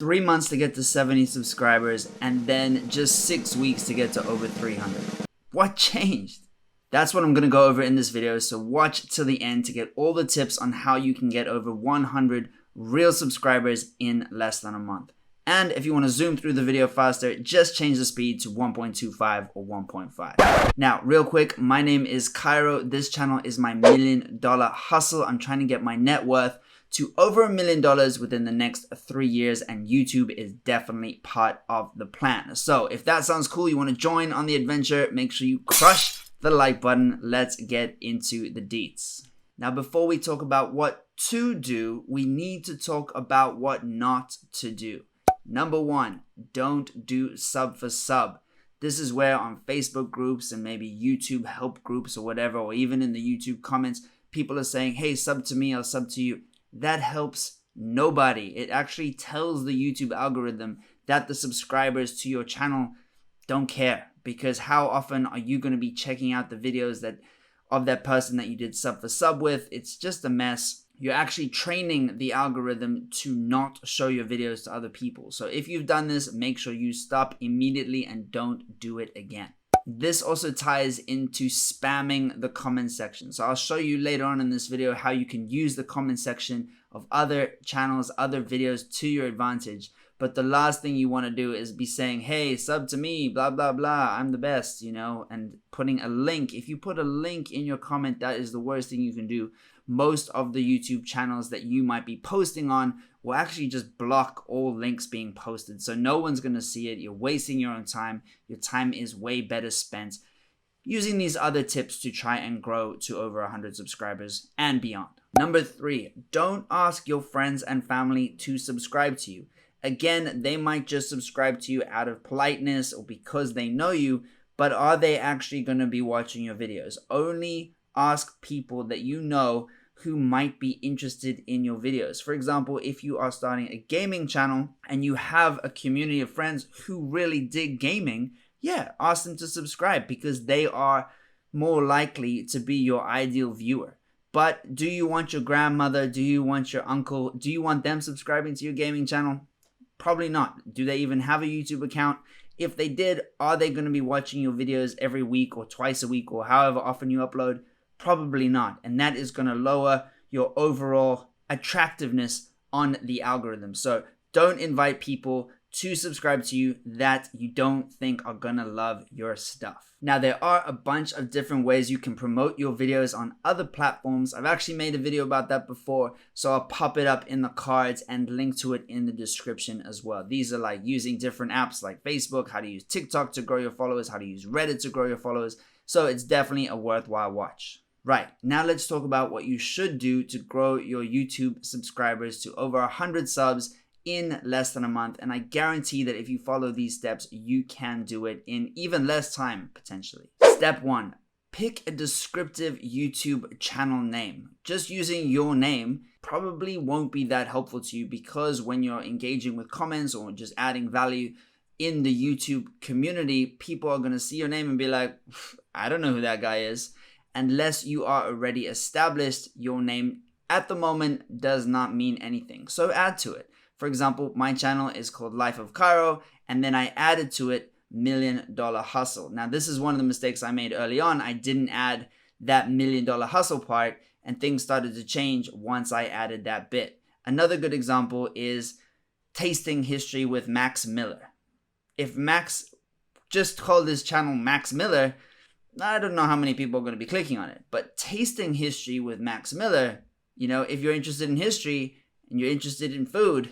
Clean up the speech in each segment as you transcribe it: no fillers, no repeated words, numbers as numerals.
3 months to get to 70 subscribers, and then just 6 weeks to get to over 300. What changed? That's what I'm going to go over in this video, so watch till the end to get all the tips on how you can get over 100 real subscribers in less than a month. And if you want to zoom through the video faster, just change the speed to 1.25 or 1.5. Now, real quick, my name is Cairo. This channel is my $1 million hustle. I'm trying to get my net worth to over $1 million within the next 3 years, and YouTube is definitely part of the plan. So if that sounds cool, you want to join on the adventure, make sure you crush the like button. Let's get into the deets. Now, before we talk about what to do, we need to talk about what not to do. Number one, don't do sub for sub. This is where on Facebook groups and maybe YouTube help groups or whatever, or even in the YouTube comments, people are saying, hey, sub to me, I'll sub to you. That helps nobody. It actually tells the YouTube algorithm that the subscribers to your channel don't care, because how often are you going to be checking out the videos of that person that you did sub for sub with? It's just a mess. You're actually training the algorithm to not show your videos to other people. So if you've done this, make sure you stop immediately and don't do it again. This also ties into spamming the comment section. So I'll show you later on in this video how you can use the comment section of other channels, other videos to your advantage. But the last thing you want to do is be saying, hey, sub to me, blah, blah, blah, I'm the best, and putting a link. If you put a link in your comment, that is the worst thing you can do. Most of the YouTube channels that you might be posting on will actually just block all links being posted. So no one's going to see it. You're wasting your own time. Your time is way better spent using these other tips to try and grow to over 100 subscribers and beyond. Number 3, don't ask your friends and family to subscribe to you. Again, they might just subscribe to you out of politeness or because they know you, but are they actually going to be watching your videos? Only ask people that you know who might be interested in your videos. For example, if you are starting a gaming channel and you have a community of friends who really dig gaming, yeah, ask them to subscribe because they are more likely to be your ideal viewer. But do you want your grandmother, do you want your uncle, do you want them subscribing to your gaming channel? Probably not. Do they even have a YouTube account? If they did, are they going to be watching your videos every week or twice a week or however often you upload? Probably not. And that is going to lower your overall attractiveness on the algorithm. So don't invite people to subscribe to you that you don't think are going to love your stuff. Now, there are a bunch of different ways you can promote your videos on other platforms. I've actually made a video about that before, so I'll pop it up in the cards and link to it in the description as well. These are like using different apps like Facebook, how to use TikTok to grow your followers, how to use Reddit to grow your followers. So it's definitely a worthwhile watch. Right, now let's talk about what you should do to grow your YouTube subscribers to over 100 subs in less than a month. And I guarantee that if you follow these steps, you can do it in even less time, potentially. Step 1, pick a descriptive YouTube channel name. Just using your name probably won't be that helpful to you, because when you're engaging with comments or just adding value in the YouTube community, people are going to see your name and be like, I don't know who that guy is. Unless you are already established, your name at the moment does not mean anything. So add to it. For example, my channel is called Life of Cairo, and then I added to it $1 Million Hustle. Now, this is one of the mistakes I made early on. I didn't add that $1 Million Hustle part, and things started to change once I added that bit. Another good example is Tasting History with Max Miller. If Max just called his channel Max Miller, I don't know how many people are going to be clicking on it. But Tasting History with Max Miller, if you're interested in history and you're interested in food,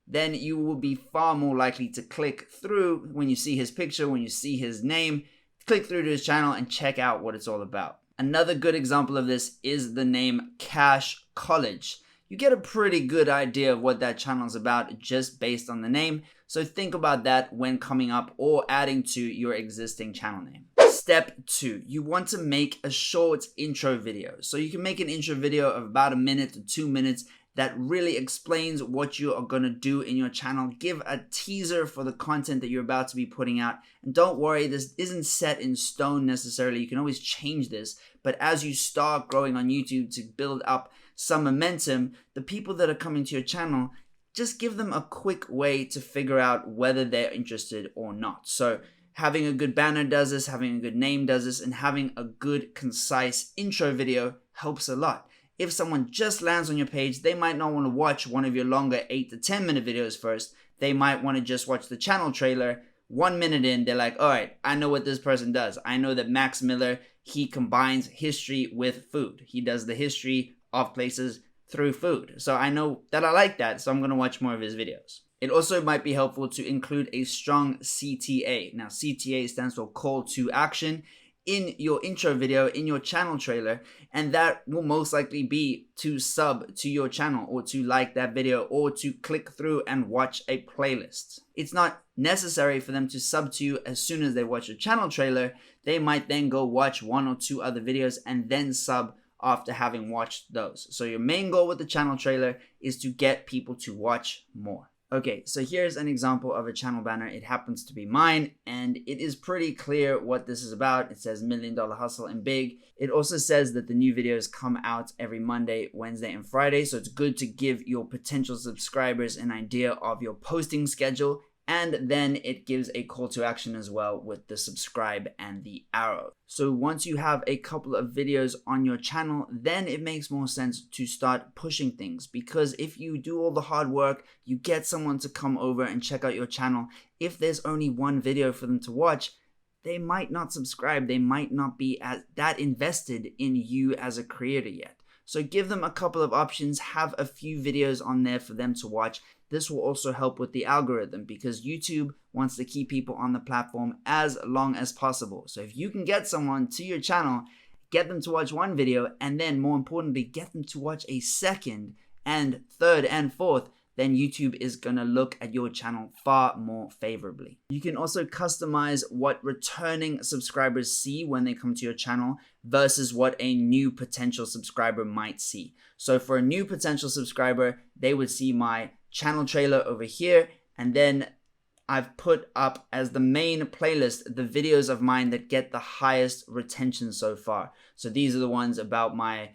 then you will be far more likely to click through when you see his picture, when you see his name, click through to his channel and check out what it's all about. Another good example of this is the name Cash College. You get a pretty good idea of what that channel is about just based on the name. So think about that when coming up or adding to your existing channel name. Step 2, you want to make a short intro video. So you can make an intro video of about 1 minute to 2 minutes that really explains what you are going to do in your channel. Give a teaser for the content that you're about to be putting out. And don't worry, this isn't set in stone necessarily. You can always change this. But as you start growing on YouTube to build up some momentum, the people that are coming to your channel just give them a quick way to figure out whether they're interested or not. So having a good banner does this, having a good name does this, and having a good, concise intro video helps a lot. If someone just lands on your page, they might not want to watch one of your longer 8 to 10 minute videos first. They might want to just watch the channel trailer. 1 minute in, they're like, all right, I know what this person does. I know that Max Miller, he combines history with food. He does the history of places through food. So I know that I like that, so I'm going to watch more of his videos. It also might be helpful to include a strong CTA. Now, CTA stands for call to action in your intro video, in your channel trailer, and that will most likely be to sub to your channel or to like that video or to click through and watch a playlist. It's not necessary for them to sub to you as soon as they watch your channel trailer. They might then go watch 1 or 2 other videos and then sub after having watched those. So your main goal with the channel trailer is to get people to watch more. Okay, so here's an example of a channel banner. It happens to be mine, and it is pretty clear what this is about. It says $1 Million Hustle in big. It also says that the new videos come out every Monday, Wednesday, and Friday. So it's good to give your potential subscribers an idea of your posting schedule. And then it gives a call to action as well with the subscribe and the arrow. So once you have a couple of videos on your channel, then it makes more sense to start pushing things. Because if you do all the hard work, you get someone to come over and check out your channel. If there's only one video for them to watch, they might not subscribe. They might not be that invested in you as a creator yet. So give them a couple of options, have a few videos on there for them to watch. This will also help with the algorithm because YouTube wants to keep people on the platform as long as possible. So if you can get someone to your channel, get them to watch one video, and then more importantly, get them to watch a second and third and fourth, then YouTube is gonna look at your channel far more favorably. You can also customize what returning subscribers see when they come to your channel versus what a new potential subscriber might see. So for a new potential subscriber, they would see my channel trailer over here, and then I've put up as the main playlist the videos of mine that get the highest retention so far. So these are the ones about my,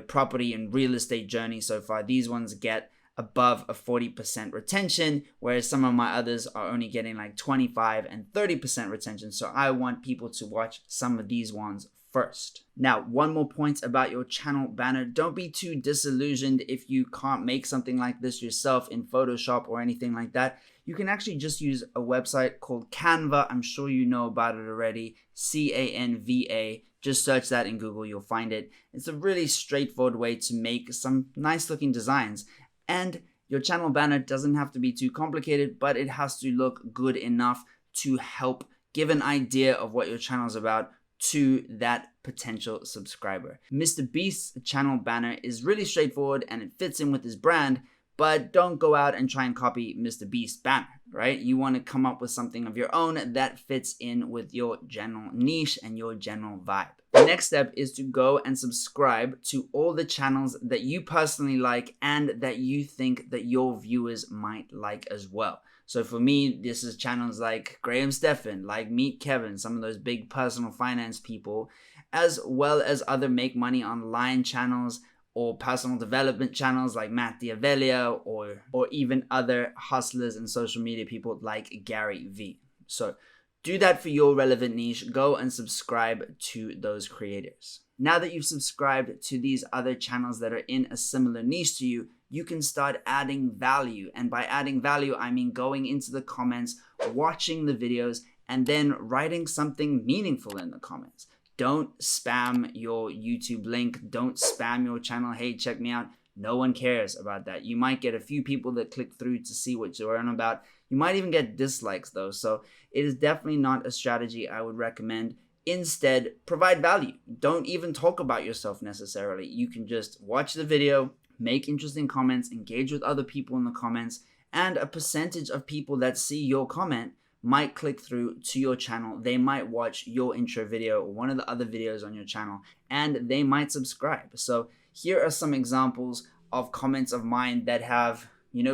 property and real estate journey so far. These ones get above a 40% retention, whereas some of my others are only getting like 25 and 30% retention. So I want people to watch some of these ones first. Now, one more point about your channel banner. Don't be too disillusioned if you can't make something like this yourself in Photoshop or anything like that. You can actually just use a website called Canva. I'm sure you know about it already. Canva. Just search that in Google, you'll find it. It's a really straightforward way to make some nice looking designs. And your channel banner doesn't have to be too complicated, but it has to look good enough to help give an idea of what your channel is about to that potential subscriber. Mr. Beast's channel banner is really straightforward and it fits in with his brand, but don't go out and try and copy Mr. Beast's banner, right? You want to come up with something of your own that fits in with your general niche and your general vibe. The next step is to go and subscribe to all the channels that you personally like and that you think that your viewers might like as well. So for me, this is channels like Graham Stephan, like Meet Kevin, some of those big personal finance people, as well as other make money online channels or personal development channels like Matt D'Avelia or even other hustlers and social media people like Gary V. So do that for your relevant niche. Go and subscribe to those creators. Now that you've subscribed to these other channels that are in a similar niche to you, you can start adding value. And by adding value, I mean going into the comments, watching the videos, and then writing something meaningful in the comments. Don't spam your YouTube link. Don't spam your channel. Hey, check me out. No one cares about that. You might get a few people that click through to see what you're on about. You might even get dislikes though. So it is definitely not a strategy I would recommend. Instead, provide value. Don't even talk about yourself necessarily. You can just watch the video, make interesting comments, engage with other people in the comments, and a percentage of people that see your comment might click through to your channel. They might watch your intro video or one of the other videos on your channel, and they might subscribe. So here are some examples of comments of mine that have,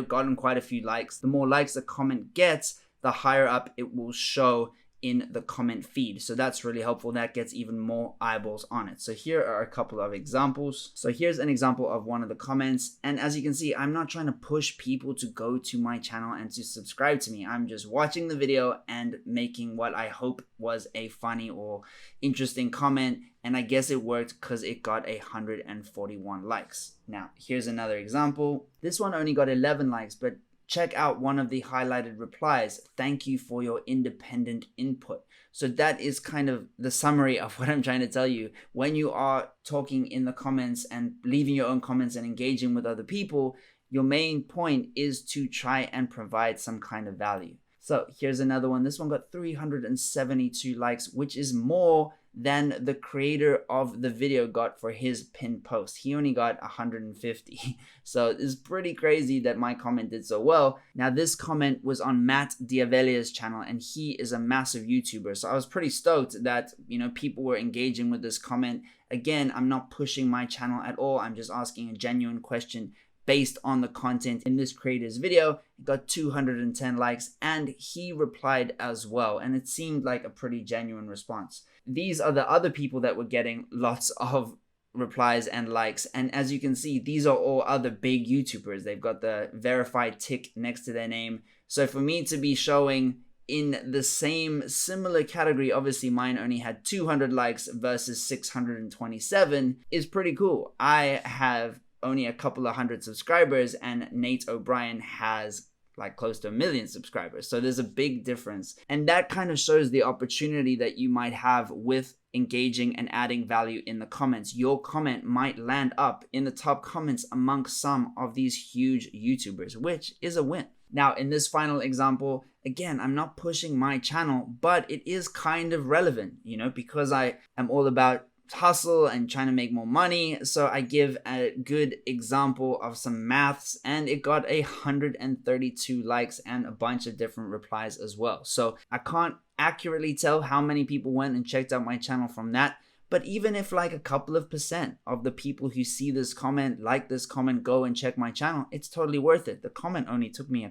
gotten quite a few likes. The more likes a comment gets, the higher up it will show in the comment feed. So that's really helpful. That gets even more eyeballs on it. So here are a couple of examples. So here's an example of one of the comments. And as you can see, I'm not trying to push people to go to my channel and to subscribe to me. I'm just watching the video and making what I hope was a funny or interesting comment. And I guess it worked because it got 141 likes. Now, here's another example. This one only got 11 likes, but check out one of the highlighted replies. Thank you for your independent input. So that is kind of the summary of what I'm trying to tell you. When you are talking in the comments and leaving your own comments and engaging with other people, your main point is to try and provide some kind of value. So here's another one. This one got 372 likes, which is more than the creator of the video got for his pinned post. He only got 150. So it's pretty crazy that my comment did so well. Now this comment was on Matt Diavelia's channel, and he is a massive YouTuber. So I was pretty stoked that, people were engaging with this comment. Again, I'm not pushing my channel at all. I'm just asking a genuine question based on the content in this creator's video. It got 210 likes, and he replied as well. And it seemed like a pretty genuine response. These are the other people that were getting lots of replies and likes. And as you can see, these are all other big YouTubers. They've got the verified tick next to their name. So for me to be showing in the same similar category, obviously mine only had 200 likes versus 627, is pretty cool. I have only a couple of hundred subscribers, and Nate O'Brien has like close to 1 million subscribers. So there's a big difference. And that kind of shows the opportunity that you might have with engaging and adding value in the comments. Your comment might land up in the top comments amongst some of these huge YouTubers, which is a win. Now, in this final example, again, I'm not pushing my channel, but it is kind of relevant, because I am all about hustle and trying to make more money. So I give a good example of some maths, and it got 132 likes and a bunch of different replies as well. So I can't accurately tell how many people went and checked out my channel from that. But even if like a couple of % of the people who see this comment, like this comment, go and check my channel, it's totally worth it. The comment only took me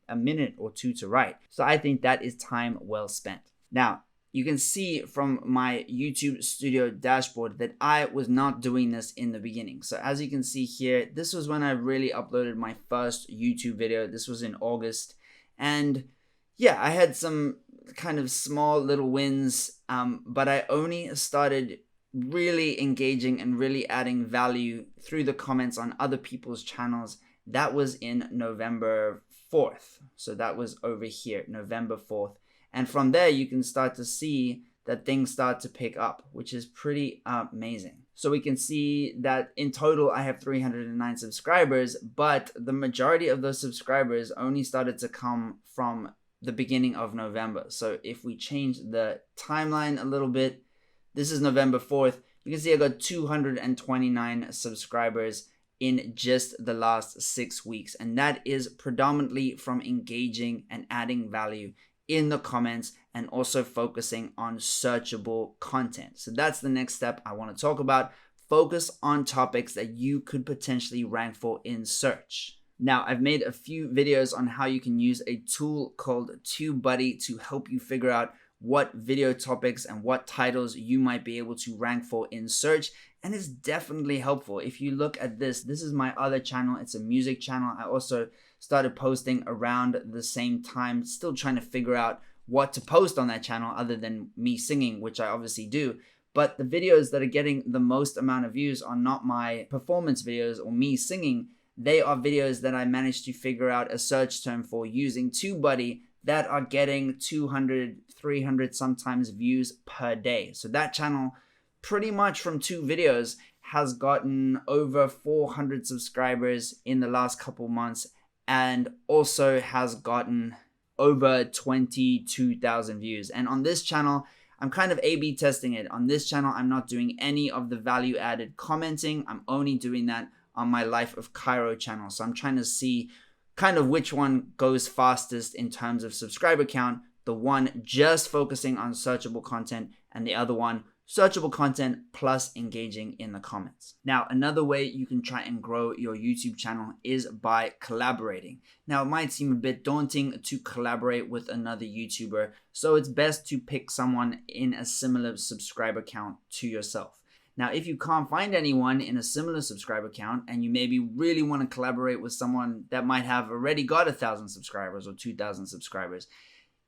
a minute or two to write. So I think that is time well spent. Now, you can see from my YouTube Studio dashboard that I was not doing this in the beginning. So as you can see here, this was when I really uploaded my first YouTube video. This was in August. And yeah, I had some kind of small little wins, but I only started really engaging and really adding value through the comments on other people's channels. That was in November 4th. So that was over here, November 4th. And from there, you can start to see that things start to pick up, which is pretty amazing. So we can see that in total, I have 309 subscribers, but the majority of those subscribers only started to come from the beginning of November. So if we change the timeline a little bit, this is November 4th. You can see I got 229 subscribers in just the last 6 weeks. And that is predominantly from engaging and adding value in the comments and also focusing on searchable content. So that's the next step I want to talk about. Focus on topics that you could potentially rank for in search. Now, I've made a few videos on how you can use a tool called TubeBuddy to help you figure out what video topics and what titles you might be able to rank for in search. And it's definitely helpful. If you look at this is my other channel. It's a music channel. I also started posting around the same time, still trying to figure out what to post on that channel other than me singing, which I obviously do. But the videos that are getting the most amount of views are not my performance videos or me singing. They are videos that I managed to figure out a search term for using TubeBuddy that are getting 200, 300 sometimes views per day. So that channel, pretty much from 2 videos, has gotten over 400 subscribers in the last couple months, and also has gotten over 22,000 views. And on this channel, I'm kind of A/B testing it. On this channel, I'm not doing any of the value added commenting. I'm only doing that on my Life of Cairo channel. So I'm trying to see kind of which one goes fastest in terms of subscriber count. The one just focusing on searchable content, and the other one searchable content plus engaging in the comments. Now, another way you can try and grow your YouTube channel is by collaborating. Now, it might seem a bit daunting to collaborate with another YouTuber, so it's best to pick someone in a similar subscriber count to yourself. Now, if you can't find anyone in a similar subscriber count and you maybe really want to collaborate with someone that might have already got 1,000 subscribers or 2,000 subscribers,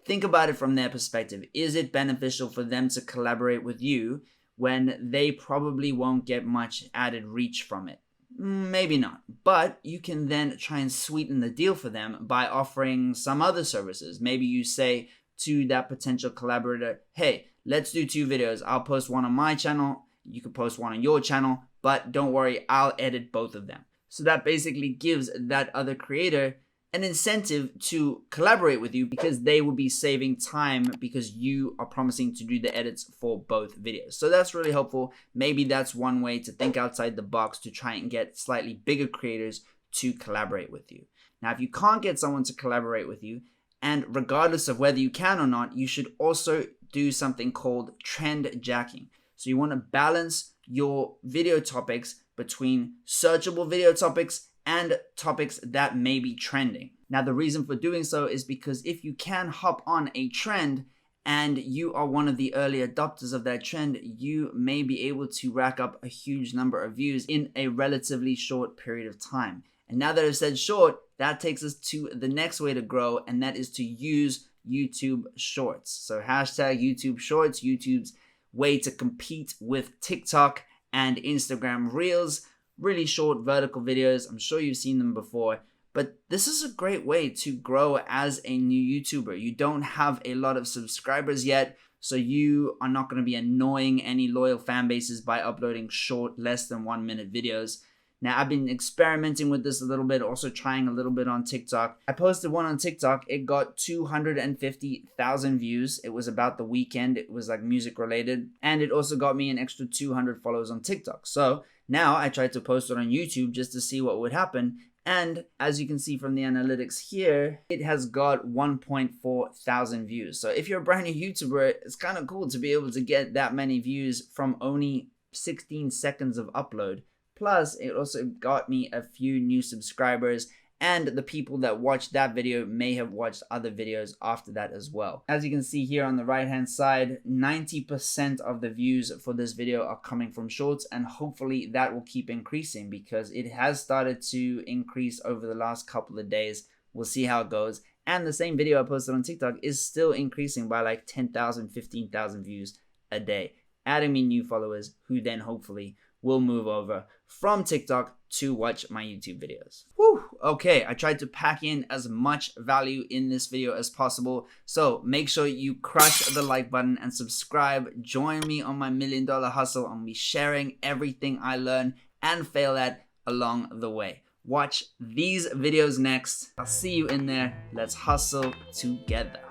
think about it from their perspective. Is it beneficial for them to collaborate with you when they probably won't get much added reach from it? Maybe not. But you can then try and sweeten the deal for them by offering some other services. Maybe you say to that potential collaborator, hey, let's do 2 videos. I'll post one on my channel. You can post one on your channel, but don't worry, I'll edit both of them. So that basically gives that other creator an incentive to collaborate with you because they will be saving time because you are promising to do the edits for both videos. So that's really helpful. Maybe that's one way to think outside the box to try and get slightly bigger creators to collaborate with you. Now, if you can't get someone to collaborate with you, and regardless of whether you can or not, you should also do something called trend jacking. So you want to balance your video topics between searchable video topics and topics that may be trending. Now, the reason for doing so is because if you can hop on a trend and you are one of the early adopters of that trend, you may be able to rack up a huge number of views in a relatively short period of time. And now that I've said short, that takes us to the next way to grow, and that is to use YouTube Shorts. So hashtag YouTube Shorts, YouTube's way to compete with TikTok and Instagram Reels, really short vertical videos. I'm sure you've seen them before, but this is a great way to grow as a new YouTuber. You don't have a lot of subscribers yet, so you are not going to be annoying any loyal fan bases by uploading short, less than 1 minute videos. Now, I've been experimenting with this a little bit, also trying a little bit on TikTok. I posted one on TikTok. It got 250,000 views. It was about the weekend. It was like music related. And it also got me an extra 200 followers on TikTok. So now I tried to post it on YouTube just to see what would happen. And as you can see from the analytics here, it has got 1.4 thousand views. So if you're a brand new YouTuber, it's kind of cool to be able to get that many views from only 16 seconds of upload. Plus, it also got me a few new subscribers, and the people that watched that video may have watched other videos after that as well. As you can see here on the right hand side, 90% of the views for this video are coming from shorts, and hopefully that will keep increasing because it has started to increase over the last couple of days. We'll see how it goes. And the same video I posted on TikTok is still increasing by like 10,000, 15,000 views a day, adding me new followers who then hopefully will move over from TikTok to watch my YouTube videos. Whew, okay, I tried to pack in as much value in this video as possible. So make sure you crush the like button and subscribe. Join me on my $1 million hustle. I'll be sharing everything I learn and fail at along the way. Watch these videos next. I'll see you in there. Let's hustle together.